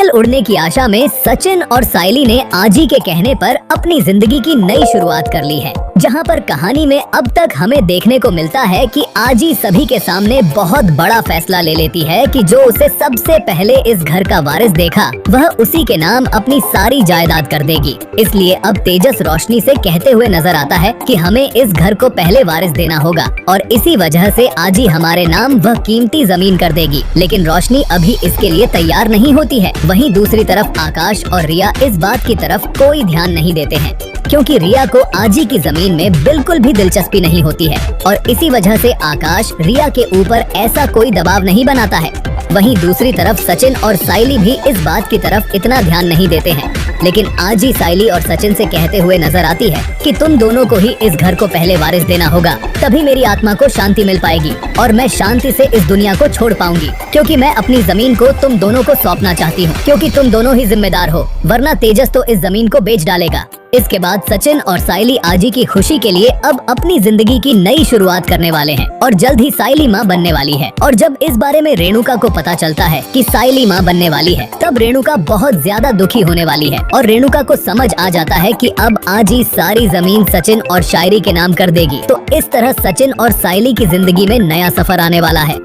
बादल उड़ने की आशा में सचिन और सायली ने आजी के कहने पर अपनी जिंदगी की नई शुरुआत कर ली है, जहां पर कहानी में अब तक हमें देखने को मिलता है कि आजी सभी के सामने बहुत बड़ा फैसला ले लेती है कि जो उसे सबसे पहले इस घर का वारिस देखा वह उसी के नाम अपनी सारी जायदाद कर देगी। इसलिए अब तेजस रोशनी से कहते हुए नजर आता है कि हमें इस घर को पहले वारिस देना होगा और इसी वजह से आजी हमारे नाम वह कीमती जमीन कर देगी। लेकिन रोशनी अभी इसके लिए तैयार नहीं होती है। वहीं दूसरी तरफ आकाश और रिया इस बात की तरफ कोई ध्यान नहीं देते हैं, क्योंकि रिया को आजी की जमीन में बिल्कुल भी दिलचस्पी नहीं होती है और इसी वजह से आकाश रिया के ऊपर ऐसा कोई दबाव नहीं बनाता है। वहीं दूसरी तरफ सचिन और सायली भी इस बात की तरफ इतना ध्यान नहीं देते हैं, लेकिन आजी सायली और सचिन से कहते हुए नजर आती है कि तुम दोनों को ही इस घर को पहले वारिस देना होगा, तभी मेरी आत्मा को शांति मिल पाएगी और मैं शांति से इस दुनिया को छोड़ पाऊंगी, क्योंकि मैं अपनी जमीन को तुम दोनों को सौंपना चाहती हूँ, क्योंकि तुम दोनों ही जिम्मेदार हो, वरना तेजस तो इस जमीन को बेच डालेगा। इसके बाद सचिन और सायली आजी की खुशी के लिए अब अपनी जिंदगी की नई शुरुआत करने वाले हैं और जल्द ही सायली माँ बनने वाली है। और जब इस बारे में रेणुका को पता चलता है कि सायली माँ बनने वाली है, तब रेणुका बहुत ज्यादा दुखी होने वाली है और रेणुका को समझ आ जाता है कि अब आजी सारी जमीन सचिन और शायरी के नाम कर देगी। तो इस तरह सचिन और सायली की जिंदगी में नया सफर आने वाला है।